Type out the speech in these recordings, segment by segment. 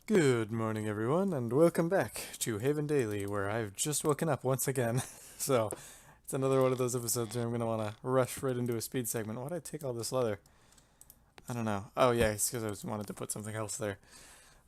Good morning, everyone, and welcome back to Haven Daily, where I've just woken up once again. So, it's another one of those episodes where I'm going to want to rush right into a speed segment. Why'd I take all this leather? I don't know. Oh, yeah, it's because I just wanted to put something else there.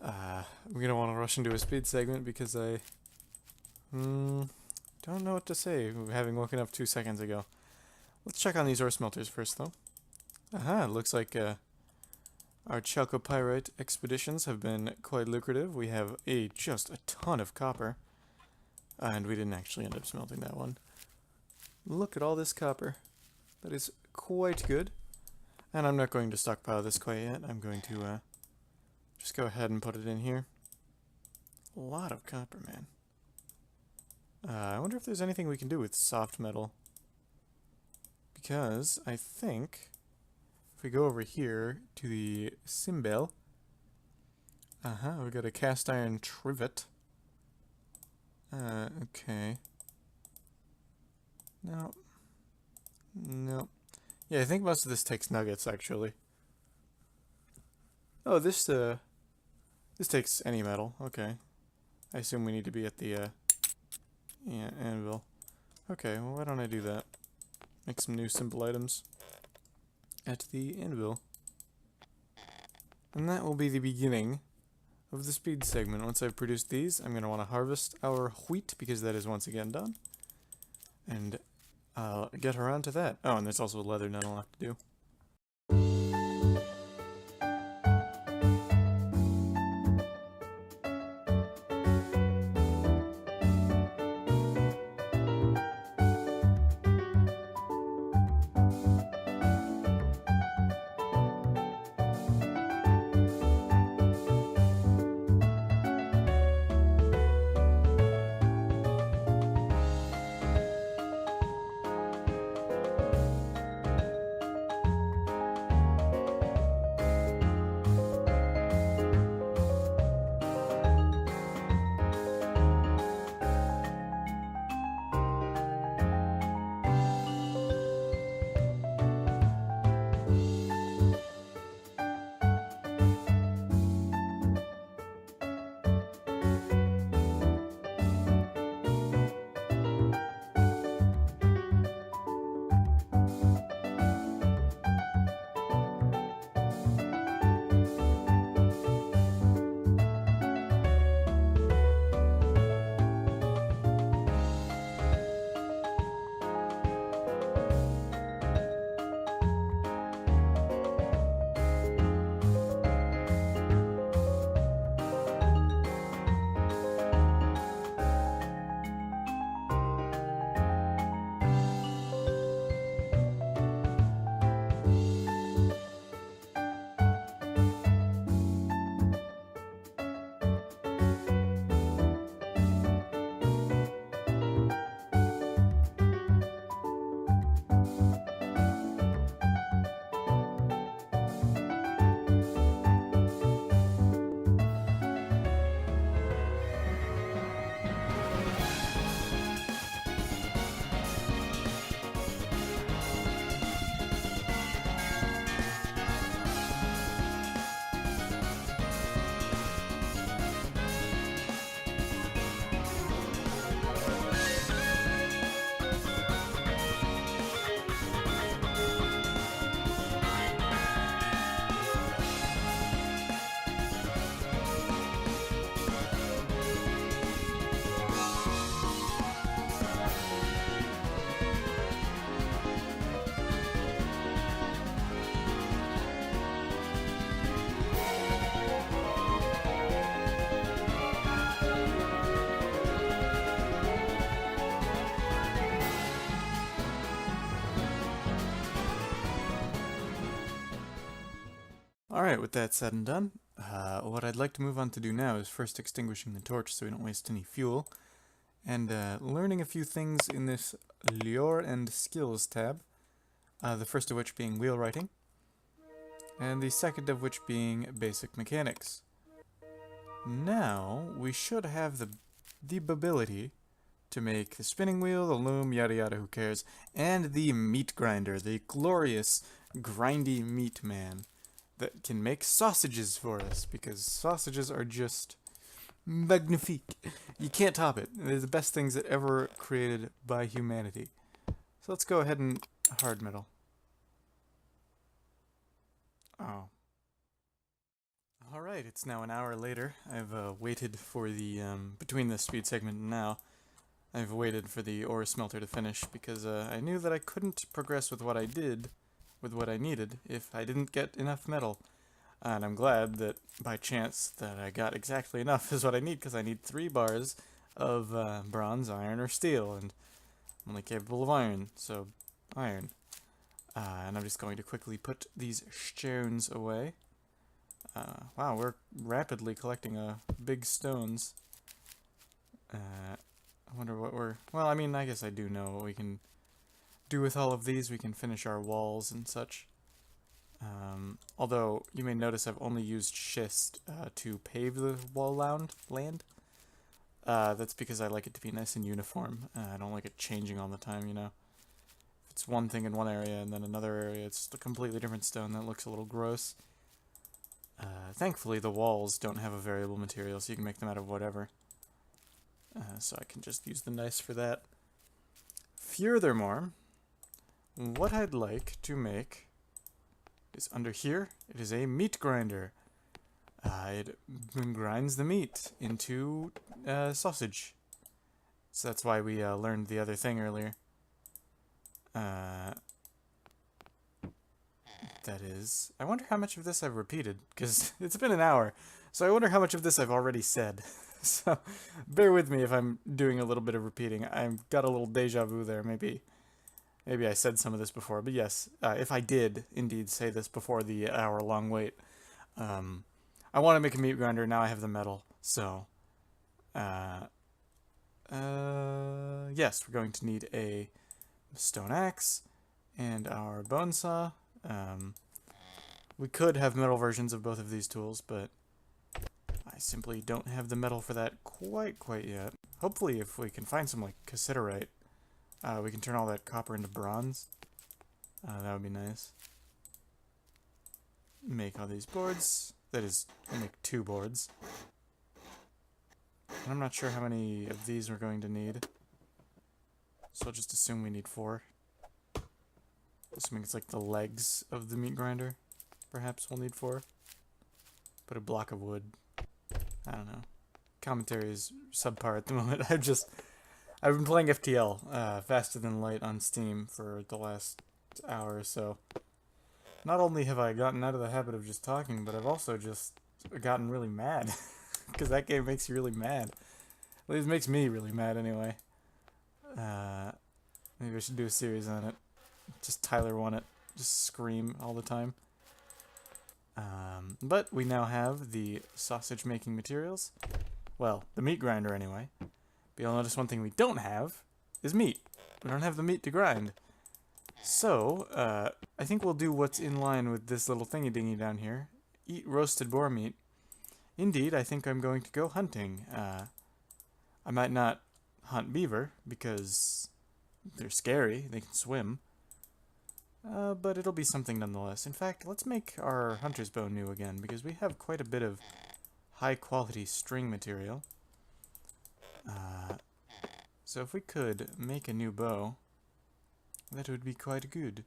I'm going to want to rush into a speed segment because I don't know what to say, having woken up 2 seconds ago. Let's check on these ore smelters first, though. Aha, looks like our chalcopyrite expeditions have been quite lucrative. We have just a ton of copper. And we didn't actually end up smelting that one. Look at all this copper. That is quite good. And I'm not going to stockpile this quite yet. I'm going to just go ahead and put it in here. A lot of copper, man. I wonder if there's anything we can do with soft metal. Because I think if we go over here to the cymbal, we got a cast iron trivet. Okay. No. No. Yeah, I think most of this takes nuggets, actually. Oh, this takes any metal. Okay. I assume we need to be at the, anvil. Okay, well, why don't I do that? Make some new simple items at the anvil. And that will be the beginning of the speed segment. Once I've produced these, I'm going to want to harvest our wheat, because that is once again done. And I'll get around to that. Oh, and there's also a leather nut I'll have to do. Alright, with that said and done, what I'd like to move on to do now is first extinguishing the torch so we don't waste any fuel, and learning a few things in this Lore and Skills tab, the first of which being wheelwriting, and the second of which being basic mechanics. Now, we should have the ability to make the spinning wheel, the loom, yada yada, who cares, and the meat grinder, the glorious, grindy meat man. that can make sausages for us, because sausages are just magnifique. You can't top it. They're the best things that ever created by humanity. So let's go ahead and hard metal. Oh. Alright, it's now an hour later. I've waited for the, between the speed segment and now, I've waited for the ore smelter to finish, because I knew that I couldn't progress with what I did, with what I needed, if I didn't get enough metal. And I'm glad that, by chance, that I got exactly enough is what I need, because I need 3 bars of bronze, iron, or steel, and I'm only capable of iron, so iron. And I'm just going to quickly put these stones away. Wow, we're rapidly collecting big stones. I wonder what well, I mean, I guess I do know what we can do with all of these. We can finish our walls and such. Although, you may notice I've only used schist to pave the wall land. That's because I like it to be nice and uniform. I don't like it changing all the time, you know. If it's one thing in one area and then another area, it's a completely different stone. That looks a little gross. Thankfully, the walls don't have a variable material, so you can make them out of whatever. So I can just use the nice for that. Furthermore, what I'd like to make is under here. It is a meat grinder. It grinds the meat into sausage. So that's why we learned the other thing earlier. That is, I wonder how much of this I've repeated, because it's been an hour, so I wonder how much of this I've already said. So, bear with me if I'm doing a little bit of repeating. I've got a little deja vu there, maybe I said some of this before, but yes, if I did indeed say this before the hour-long wait, I want to make a meat grinder, now I have the metal, so, yes, we're going to need a stone axe, and our bone saw. We could have metal versions of both of these tools, but I simply don't have the metal for that quite yet. Hopefully, if we can find some, like, cassiterite, we can turn all that copper into bronze. That would be nice. Make all these boards. That is, we'll make 2 boards. And I'm not sure how many of these we're going to need, so I'll just assume we need 4. Assuming it's like the legs of the meat grinder. Perhaps we'll need 4. Put a block of wood. I don't know. Commentary is subpar at the moment. I've been playing FTL, Faster Than Light on Steam for the last hour or so. Not only have I gotten out of the habit of just talking, but I've also just gotten really mad. Because that game makes you really mad. At least it makes me really mad anyway. Maybe I should do a series on it. Just Tyler won it. Just scream all the time. But we now have the sausage making materials. Well, the meat grinder anyway. But you'll notice one thing we don't have is meat. We don't have the meat to grind. So, I think we'll do what's in line with this little thingy-dingy down here. Eat roasted boar meat. Indeed, I think I'm going to go hunting. I might not hunt beaver, because they're scary. They can swim. But it'll be something nonetheless. In fact, let's make our hunter's bow new again, because we have quite a bit of high-quality string material. So if we could make a new bow, that would be quite good.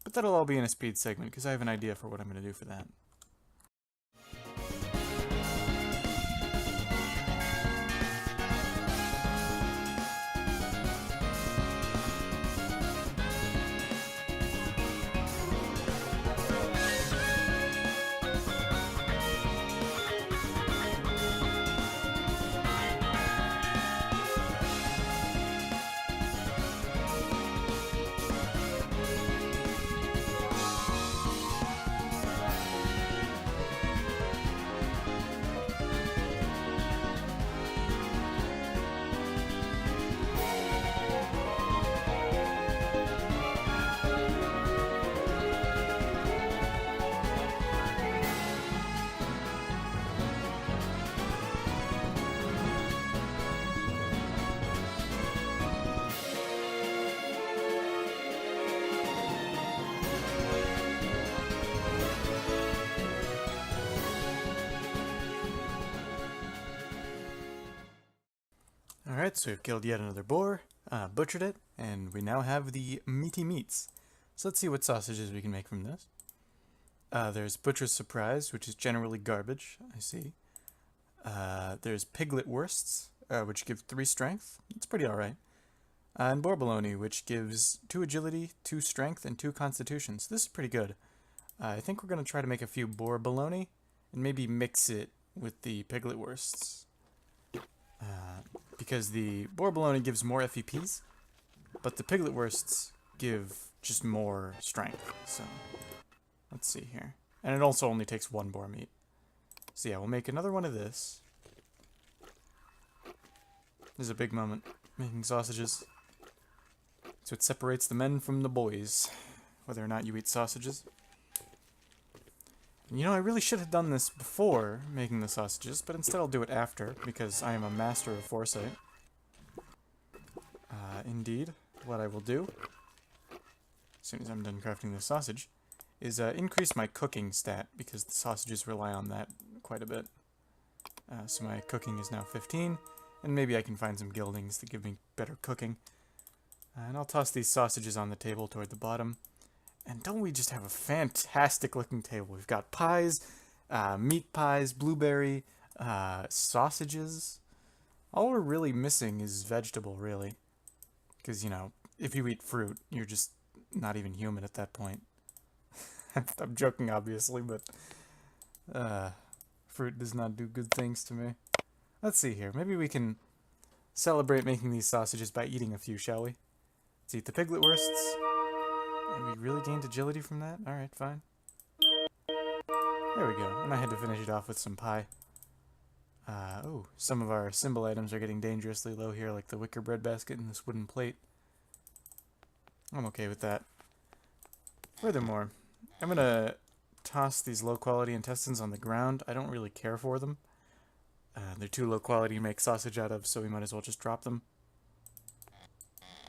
But that'll all be in a speed segment, because I have an idea for what I'm going to do for that. Alright, so we've killed yet another boar, butchered it, and we now have the meaty meats. So let's see what sausages we can make from this. There's Butcher's Surprise, which is generally garbage, I see. There's Piglet Wursts, which give 3 strength. It's pretty alright. And Boar Bologna, which gives 2 agility, 2 strength, and 2 constitution. So this is pretty good. I think we're going to try to make a few Boar Bologna, and maybe mix it with the Piglet Wursts. Because the Boar Bologna gives more FEPs, but the Piglet Wursts give just more strength. So, let's see here. And it also only takes 1 boar meat. So yeah, we'll make another one of this. This is a big moment, making sausages. So it separates the men from the boys, whether or not you eat sausages. You know, I really should have done this before making the sausages, but instead I'll do it after, because I am a master of foresight. Indeed, what I will do, as soon as I'm done crafting this sausage, is increase my cooking stat, because the sausages rely on that quite a bit. So my cooking is now 15, and maybe I can find some gildings that give me better cooking. And I'll toss these sausages on the table toward the bottom. And don't we just have a fantastic looking table? We've got pies, meat pies, blueberry, sausages. All we're really missing is vegetable, really. Because, you know, if you eat fruit, you're just not even human at that point. I'm joking, obviously, but fruit does not do good things to me. Let's see here. Maybe we can celebrate making these sausages by eating a few, shall we? Let's eat the piglet wursts. And we really gained agility from that? Alright, fine. There we go. And I had to finish it off with some pie. Oh, some of our symbol items are getting dangerously low here, like the wicker bread basket and this wooden plate. I'm okay with that. Furthermore, I'm gonna toss these low-quality intestines on the ground. I don't really care for them. They're too low quality to make sausage out of, so we might as well just drop them.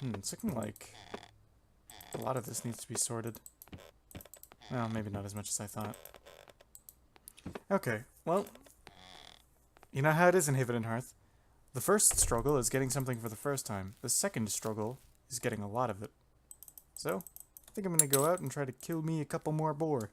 It's looking like a lot of this needs to be sorted. Well, maybe not as much as I thought. Okay, well, you know how it is in Haven and Hearth. The first struggle is getting something for the first time. The second struggle is getting a lot of it. So, I think I'm gonna go out and try to kill me a couple more boar.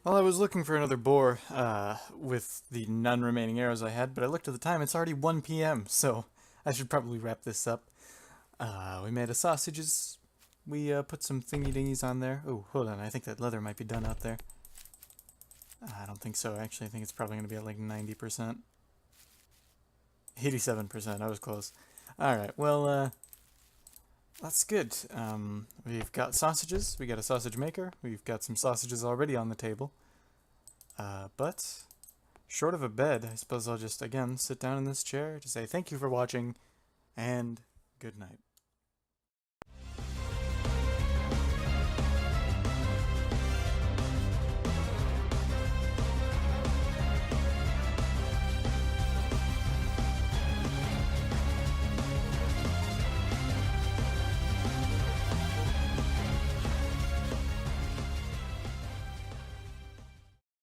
Well, I was looking for another boar with the none remaining arrows I had, but I looked at the time, it's already 1 p.m., so I should probably wrap this up. We made a sausages. We put some thingy-dingies on there. Oh, hold on, I think that leather might be done out there. I don't think so, actually. I think it's probably going to be at like 90%. 87%, I was close. Alright, well, that's good. We've got sausages, we got a sausage maker, we've got some sausages already on the table. But, short of a bed, I suppose I'll just, again, sit down in this chair to say thank you for watching, and good night.